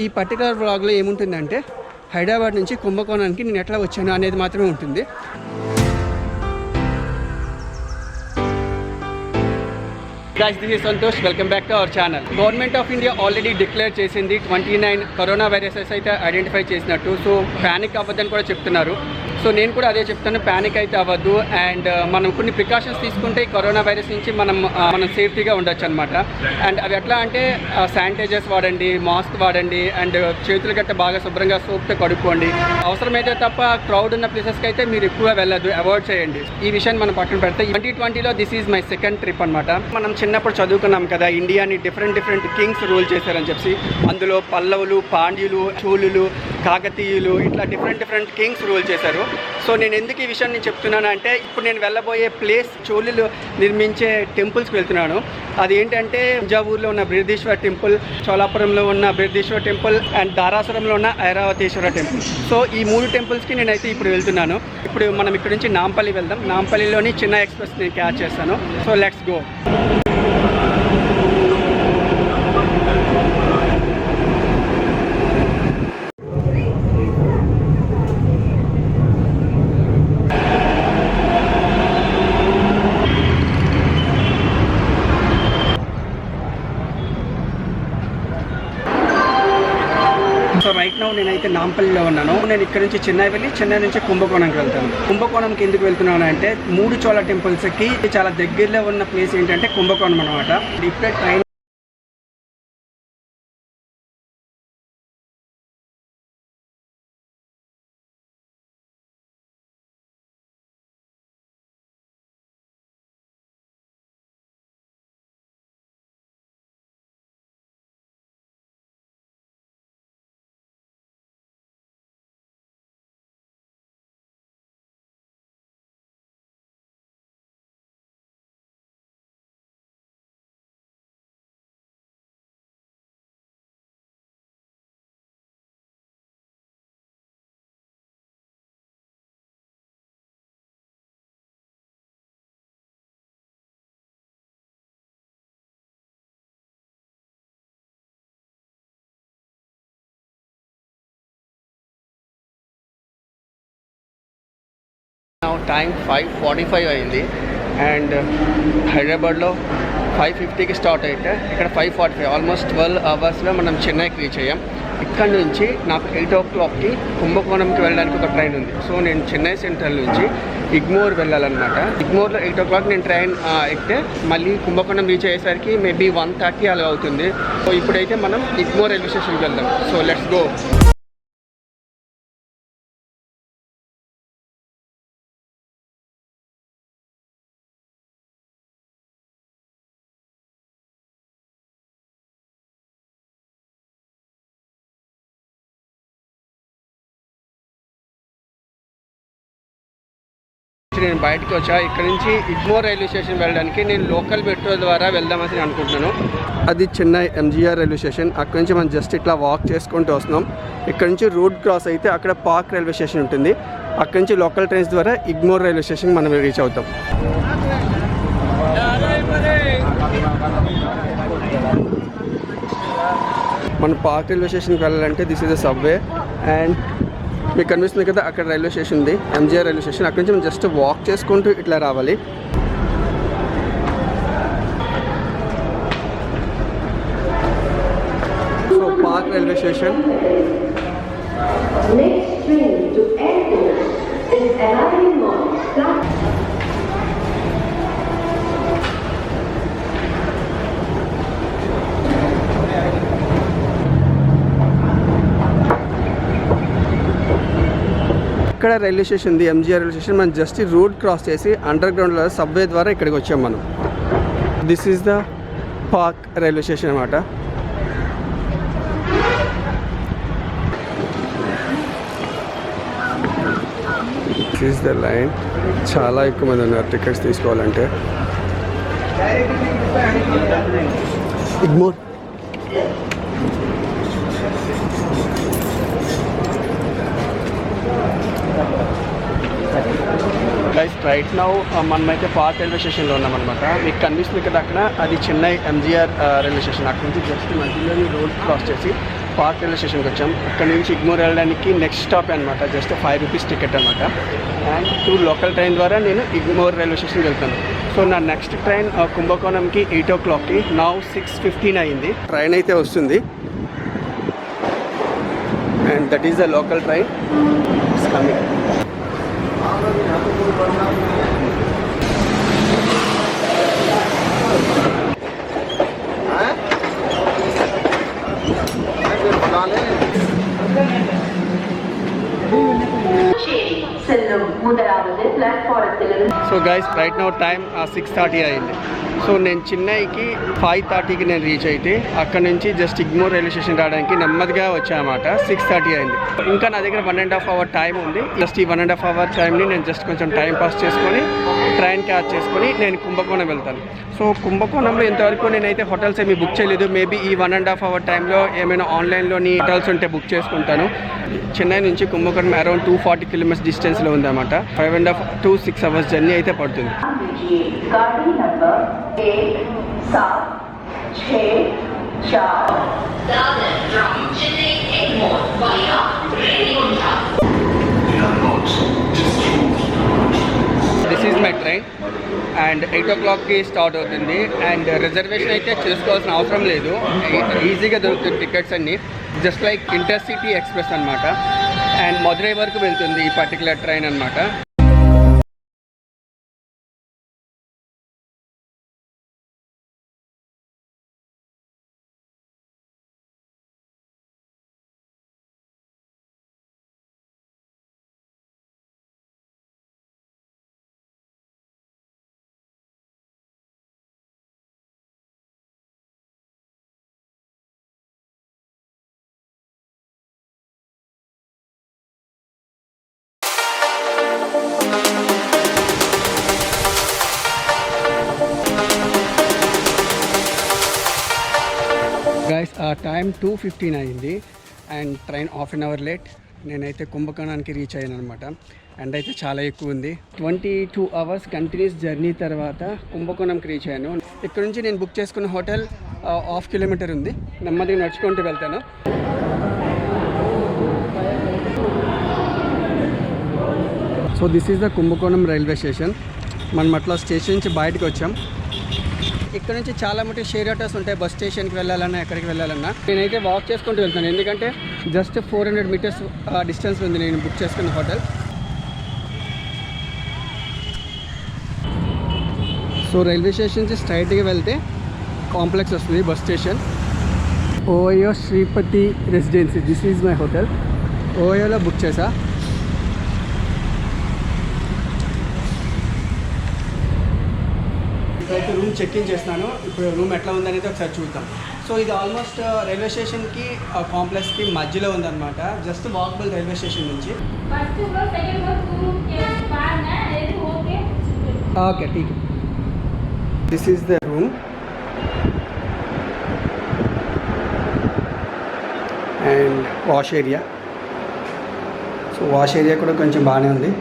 ఈ పర్టికులర్ వ్లాగ్లో ఏముంటుందంటే హైదరాబాద్ నుంచి కుంభకోణానికి నేను ఎట్లా వచ్చాను అనేది మాత్రమే ఉంటుంది. Guys, this is Santosh. Welcome back to our channel. Government of India already declared చేసింది 29 కరోనా వైరసెస్ అయితే ఐడెంటిఫై చేసినట్టు. సో ప్యానిక్ అవ్వద్దని కూడా చెప్తున్నారు. సో నేను కూడా అదే చెప్తాను, ప్యానిక్ అయితే అవ్వద్దు. అండ్ మనం కొన్ని ప్రికాషన్స్ తీసుకుంటే కరోనా వైరస్ నుంచి మనం సేఫ్టీగా ఉండొచ్చు అనమాట. అండ్ అవి ఎట్లా అంటే శానిటైజర్స్ వాడండి, మాస్క్ వాడండి, అండ్ చేతులు గట్ట బాగా శుభ్రంగా సోప్తో కడుక్కోండి. అవసరమైతే తప్ప క్రౌడ్ ఉన్న ప్లేసెస్కి అయితే మీరు ఎక్కువ వెళ్ళదు, అవాయిడ్ చేయండి. ఈ విషయాన్ని మనం పక్కన పెడితే 2020లో this is my second trip అనమాట. మనం చిన్నప్పుడు చదువుకున్నాం కదా, ఇండియాని డిఫరెంట్ కింగ్స్ రూల్ చేశారని చెప్పి. అందులో పల్లవులు, పాండ్యులు, చోళులు, కాకతీయులు ఇట్లా డిఫరెంట్ కింగ్స్ రూల్ చేశారు. సో నేను ఎందుకు ఈ విషయాన్ని చెప్తున్నాను అంటే, ఇప్పుడు నేను వెళ్ళబోయే ప్లేస్ చోళులు నిర్మించే టెంపుల్స్కి వెళ్తున్నాను. అది ఏంటంటే తంజావూరులో ఉన్న బృహదీశ్వర టెంపుల్, చోళాపురంలో ఉన్న బృహదీశ్వర టెంపుల్ అండ్ ధారాసురంలో ఉన్న ఐరావతేశ్వర టెంపుల్. సో ఈ 3 టెంపుల్స్కి నేనైతే ఇప్పుడు వెళ్తున్నాను. ఇప్పుడు మనం ఇక్కడ నుంచి నాంపల్లి వెళ్దాం. నాంపల్లిలోని చిన్న ఎక్స్ప్రెస్ నేను క్యాచ్ చేస్తాను. So let's go. So right now నేనైతే నాంపల్లిలో ఉన్నాను. నేను ఇక్కడ నుంచి చెన్నై వెళ్ళి, చెన్నై నుంచి కుంభకోణంకి వెళ్తాను. కుంభకోణంకి ఎందుకు వెళ్తున్నాను అంటే, 3 చోళ టెంపుల్స్కి చాలా దగ్గరలో ఉన్న ప్లేస్ ఏంటంటే కుంభకోణం అనమాట. ఇప్పుడే ట్రైన్ టైం 5:45 అయింది. అండ్ హైదరాబాద్లో 5:50కి స్టార్ట్ అయితే ఇక్కడ 5:45, ఆల్మోస్ట్ 12 అవర్స్లో మనం చెన్నైకి రీచ్ అయ్యాం. ఇక్కడ నుంచి నాకు 8 o'clockకి కుంభకోణంకి వెళ్ళడానికి ఒక ట్రైన్ ఉంది. సో నేను చెన్నై సెంట్రల్ నుంచి ఇగ్మోర్ వెళ్ళాలన్నమాట. ఇగ్మోర్లో 8 o'clock నేను ట్రైన్ ఎక్కితే మళ్ళీ కుంభకోణం రీచ్ అయ్యేసరికి మేబీ 1:30 అలా అవుతుంది. సో ఇప్పుడైతే మనం ఇగ్మోర్ రైల్వే స్టేషన్కి వెళ్దాం. So let's go. నేను బయటకు వచ్చా. ఇక్కడ నుంచి ఇగ్మోర్ రైల్వే స్టేషన్ వెళ్ళడానికి నేను లోకల్ మెట్రో ద్వారా వెళ్దామని అనుకుంటున్నాను. అది చెన్నై ఎంజీఆర్ రైల్వే స్టేషన్. అక్కడ నుంచి మనం జస్ట్ ఇట్లా వాక్ చేసుకుంటూ వస్తున్నాం. ఇక్కడ నుంచి రోడ్ క్రాస్ అయితే అక్కడ పార్క్ రైల్వే స్టేషన్ ఉంటుంది. అక్కడ నుంచి లోకల్ ట్రైన్స్ ద్వారా ఇగ్మోర్ రైల్వే స్టేషన్ మనం రీచ్ అవుతాం. మనం పార్క్ రైల్వే స్టేషన్కి వెళ్ళాలంటే this is the subway. And మీకు కనిపిస్తుంది కదా, అక్కడ రైల్వే స్టేషన్ ఉంది, ఎంజీఆర్ రైల్వే స్టేషన్. అక్కడి నుంచి మనం జస్ట్ వాక్ చేసుకుంటూ ఇట్లా రావాలి. So park railway station. ఇక్కడ రైల్వే స్టేషన్ ఉంది, ఎంజీఆర్ రైల్వే స్టేషన్. మనం జస్ట్ రోడ్ క్రాస్ చేసి అండర్ గ్రౌండ్లో సబ్వే ద్వారా ఇక్కడికి వచ్చాం మనం. This is the park railway station అన్నమాట. This is the line. చాలా ఎక్కువ మంది ఉన్నారు టికెట్స్ తీసుకోవాలంటే. ఇగ్మోర్ గైస్, రైట్ నౌ మనమైతే పార్క్ రైల్వే స్టేషన్లో ఉన్నామన్నమాట. మీకు కనిపిస్తుంది కదా అక్కడ, అది చెన్నై ఎంజీఆర్ రైల్వే స్టేషన్. అక్కడ నుంచి జస్ట్ మధ్యలోని రోడ్ క్రాస్ చేసి పార్క్ రైల్వే స్టేషన్కి వచ్చాం. అక్కడ నుంచి ఇగ్మోర్ వెళ్ళడానికి నెక్స్ట్ స్టాప్ అనమాట, జస్ట్ 5 రూపీస్ టికెట్ అనమాట. అండ్ 2 లోకల్ ట్రైన్ ద్వారా నేను ఇగ్మోర్ రైల్వే స్టేషన్కి వెళ్తాను. సో నా నెక్స్ట్ ట్రైన్ కుంభకోణంకి 8 o'clockకి. నౌ 6:15 అయింది. ట్రైన్ అయితే వస్తుంది and that is the local train it's coming. So guys right now time 6:30 అయింది. సో నేను చెన్నైకి 5:30కి నేను రీచ్ అయితే అక్కడ నుంచి జస్ట్ ఇగ్మోర్ రైల్వే స్టేషన్ రావడానికి నెమ్మదిగా వచ్చానమాట. 6:30 అయింది. ఇంకా నా దగ్గర 1.5 hour టైం ఉంది. జస్ట్ ఈ 1.5 hour టైంని నేను జస్ట్ కొంచెం టైం పాస్ చేసుకొని ట్రైన్ క్యాచ్ చేసుకొని నేను కుంభకోణం వెళ్తాను. సో కుంభకోణంలో ఇంతవరకు నేనైతే హోటల్స్ ఏమి బుక్ చేయలేదు. మేబీ ఈ 1.5 hour టైంలో ఏమైనా ఆన్లైన్లోని హోటల్స్ ఉంటే బుక్ చేసుకుంటాను. చెన్నై నుంచి కుంభకోణం అరౌండ్ 240 kilometers డిస్టెన్స్లో ఉందన్నమాట. 5.5 to 6 hours జర్నీ అయితే పడుతుంది. This is my train and 8 o'clockకి స్టార్ట్ అవుతుంది. అండ్ రిజర్వేషన్ అయితే చేసుకోవాల్సిన అవసరం లేదు, ఈజీగా దొరుకుతుంది టికెట్స్ అన్నీ. జస్ట్ లైక్ ఇంటర్సిటీ ఎక్స్ప్రెస్ అనమాట. అండ్ మధురై వరకు వెళ్తుంది ఈ పర్టికులర్ ట్రైన్ అనమాట. గైస్ టైం 2:15 అయింది and train half an hour late. నేనైతే కుంభకోణానికి రీచ్ అయ్యాను అనమాట. అండ్ అయితే చాలా ఎక్కువ ఉంది. 22 hours కంటిన్యూస్ జర్నీ తర్వాత కుంభకోణంకి రీచ్ అయ్యాను. ఇక్కడ నుంచి నేను బుక్ చేసుకున్న హోటల్ 1/2 kilometer ఉంది. నెమ్మదిగా నడుచుకుంటూ వెళ్తాను. సో దిస్ ఈజ్ ద కుంభకోణం రైల్వే స్టేషన్. మనం అట్లా స్టేషన్ నుంచి బయటకు వచ్చాం. ఇక్కడ నుంచి చాలా మటుకు షేర్ ఆటోస్ ఉంటాయి. బస్ స్టేషన్కి వెళ్ళాలన్నా ఎక్కడికి వెళ్ళాలన్నా నేనైతే వాక్ చేసుకుంటూ వెళ్తాను, ఎందుకంటే జస్ట్ 400 meters డిస్టెన్స్ ఉంది నేను బుక్ చేసుకున్న హోటల్. సో రైల్వే స్టేషన్ నుంచి స్ట్రైట్గా వెళ్తే కాంప్లెక్స్ వస్తుంది bus station. OYO Sripathi residency, this is my hotel. ఓయోలో బుక్ చేసా. ఇప్పుడైతే రూమ్ చెక్ ఇన్ చేస్తున్నాను. ఇప్పుడు రూమ్ ఎట్లా ఉందనేది ఒకసారి చూద్దాం. సో ఇది ఆల్మోస్ట్ రైల్వే స్టేషన్కి కాంప్లెక్స్కి మధ్యలో ఉందన్నమాట. జస్ట్ వాకబుల్ రైల్వే స్టేషన్ నుంచి. ఓకే ఠీక్. This is the room and wash area. So wash area కూడా కొంచెం బాగానే ఉంది.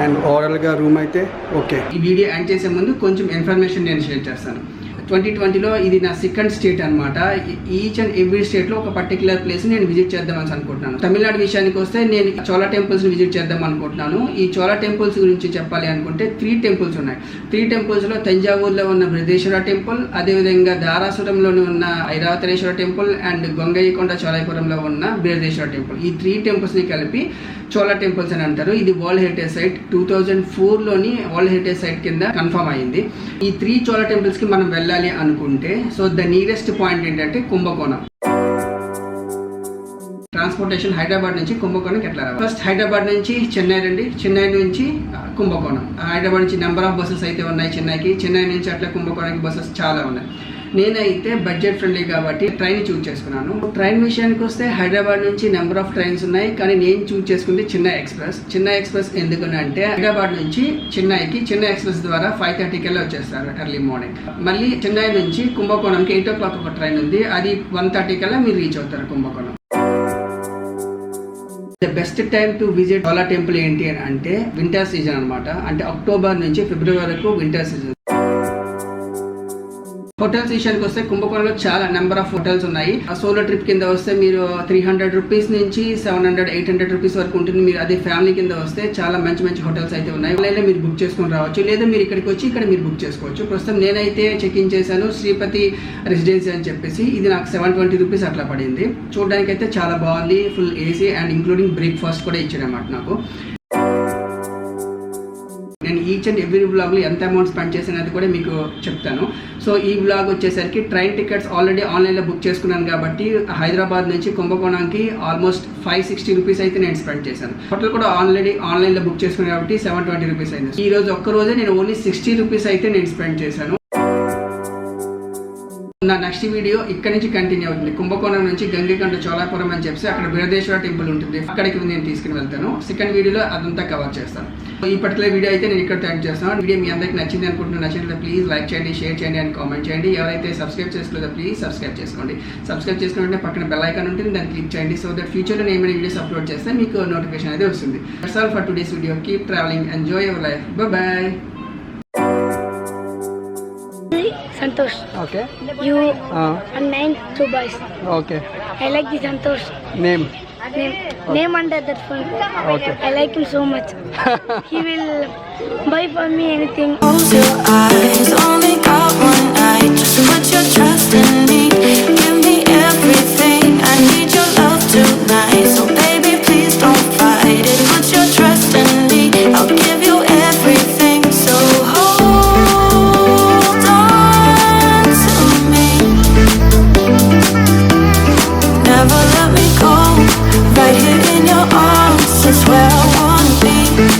అండ్ ఓవరాల్గా రూమ్ అయితే ఓకే. ఈ వీడియో ఎండ్ చేసే ముందు కొంచెం ఇన్ఫర్మేషన్ నేను షేర్ చేస్తాను. 2020లో ఇది నా సెకండ్ స్టేట్ అనమాట. ఈచ్ అండ్ ఎవ్రీ స్టేట్లో ఒక పర్టికులర్ ప్లేస్ నేను విజిట్ చేద్దామని అనుకుంటున్నాను. తమిళనాడు విషయానికి వస్తే నేను చోళా టెంపుల్స్ని విజిట్ చేద్దాం అనుకుంటున్నాను. ఈ చోళా టెంపుల్స్ గురించి చెప్పాలి అనుకుంటే 3 temples ఉన్నాయి. 3 temples తంజావూరులో ఉన్న బృహదేశ్వర టెంపుల్, అదేవిధంగా దారాసురంలోని ఉన్న ఐరావతేశ్వర టెంపుల్ అండ్ గొంగయ్యకొండ చోళాపురంలో ఉన్న బృహదేశ్వర టెంపుల్. ఈ 3 temples కలిపి చోళా టెంపుల్స్ అని అంటారు. ఇది వరల్డ్ హెరిటేజ్ సైట్ 2004లోని వరల్డ్ హెరిటేజ్ సైట్ కింద కన్ఫర్మ్ అయింది. ఈ 3 చోళా టెంపుల్స్కి మనం వెళ్ళాలి అనుకుంటే సో ద నియరెస్ట్ పాయింట్ ఏంటంటే కుంభకోణం. ట్రాన్స్పోర్టేషన్ హైదరాబాద్ నుంచి కుంభకోణంకి ఎట్లా రావాలి? ఫస్ట్ హైదరాబాద్ నుంచి చెన్నై రండి, చెన్నై నుంచి కుంభకోణం. హైదరాబాద్ నుంచి నెంబర్ ఆఫ్ బస్సెస్ అయితే ఉన్నాయి చెన్నైకి. చెన్నై నుంచి అట్లా కుంభకోణానికి బస్సెస్ చాలా ఉన్నాయి. నేనైతే బడ్జెట్ ఫ్రెండ్లీ కాబట్టి ట్రైన్ చూజ్ చేసుకున్నాను. ట్రైన్ విషయానికి వస్తే హైదరాబాద్ నుంచి నెంబర్ ఆఫ్ ట్రైన్స్ ఉన్నాయి, కానీ నేను చూజ్ చేసుకుంది చెన్నై ఎక్స్ప్రెస్. చెన్నై ఎక్స్ప్రెస్ ఎందుకంటే హైదరాబాద్ నుంచి చెన్నైకి చెన్నై ఎక్స్ప్రెస్ ద్వారా 5:30 వచ్చేస్తారు ఎర్లీ మార్నింగ్. మళ్ళీ చెన్నై నుంచి కుంభకోణంకి 8 o'clock ఒక ట్రైన్ ఉంది, అది 1:30 మీరు రీచ్ అవుతారు కుంభకోణం. The best time to visit Chola temple ఏంటి అంటే వింటర్ సీజన్ అనమాట. అంటే అక్టోబర్ నుంచి ఫిబ్రవరి వరకు వింటర్ సీజన్. హోటల్స్ విషయానికి వస్తే కుంభకోణంలో చాలా నెంబర్ ఆఫ్ హోటల్స్ ఉన్నాయి. సోలో ట్రిప్ కింద వస్తే మీరు 300 రూపీస్ నుంచి 700-800 రూపీస్ వరకు ఉంటుంది. మీరు అదే ఫ్యామిలీ కింద వస్తే చాలా మంచి మంచి హోటల్స్ అయితే ఉన్నాయి. ఆన్లైన్లో మీరు బుక్ చేసుకొని రావచ్చు, లేదా మీరు ఇక్కడికి వచ్చి ఇక్కడ మీరు బుక్ చేసుకోవచ్చు. ప్రస్తుతం నేనైతే చెక్ ఇన్ చేశాను శ్రీపతి రెసిడెన్సీ అని చెప్పేసి. ఇది నాకు 720 రూపీస్ అట్లా పడింది. చూడడానికి అయితే చాలా బాగుంది, full AC and including breakfast కూడా ఇచ్చారన్నమాట నాకు. నేను ఈచ్ అండ్ ఎవ్రీ బ్లాగ్లో ఎంత అమౌంట్ స్పెండ్ చేసినది కూడా మీకు చెప్తాను. సో ఈ బ్లాగ్ వచ్చేసరికి ట్రైన్ టికెట్స్ ఆల్రెడీ ఆన్లైన్లో బుక్ చేసుకున్నాను కాబట్టి హైదరాబాద్ నుంచి కుంభకోణంకి ఆల్మోస్ట్ 560 రూపీస్ అయితే నేను స్పెండ్ చేశాను. హోటల్ కూడా ఆన్లైన్లో బుక్ చేసుకున్నాను కాబట్టి 720 రూపీస్ అయింది. ఈ రోజు ఒక్కరోజే నేను ఓన్లీ 60 రూపీస్ అయితే నేను స్పెండ్ చేశాను. నా నెక్స్ట్ వీడియో ఇక్కడ నుంచి కంటిన్యూ అవుతుంది. కుంభకోణం నుంచి గంగికొండ చోళాపురం అని చెప్పి అక్కడ బృహదేశ్వర టెంపుల్ ఉంటుంది, అక్కడికి నేను తీసుకుని వెళ్తాను. సెకండ్ వీడియోలో అదంతా కవర్ చేస్తాను. ఈ పర్టికులర్ వీడియో అయితే నేను ఇక్కడ థ్యాంక్ చేస్తాను. వీడియో మీ అందరికి నచ్చింది అనుకుంటున్నాను. నచ్చినట్లయితే ప్లీజ్ లైక్ చేయండి, షేర్ చేయండి అండ్ కామెంట్ చేయండి. ఎవరైతే సబ్స్క్రైబ్ చేసుకోలేదో ప్లీజ్ సబ్స్క్రైబ్ చేసుకోండి. సబ్స్క్రైబ్ చేసుకుంటే పక్కన బెల్ ఐకాన్ ఉంటుంది, దాన్ని క్లిక్ చేయండి. సో దట్ ఫ్యూచర్లో నేను ఏమైనా వీడియోస్ అప్లోడ్ చేస్తే మీకు నోటిఫికేషన్ అనేది వస్తుంది. That's all for today's video. Keep travelling, enjoy your life. Bye. Santosh. Okay. You are 9 2 boys. Okay. I like the Santosh. Name. Name under that phone. Okay. I like him so much. He will buy for me anything. Close your eyes, only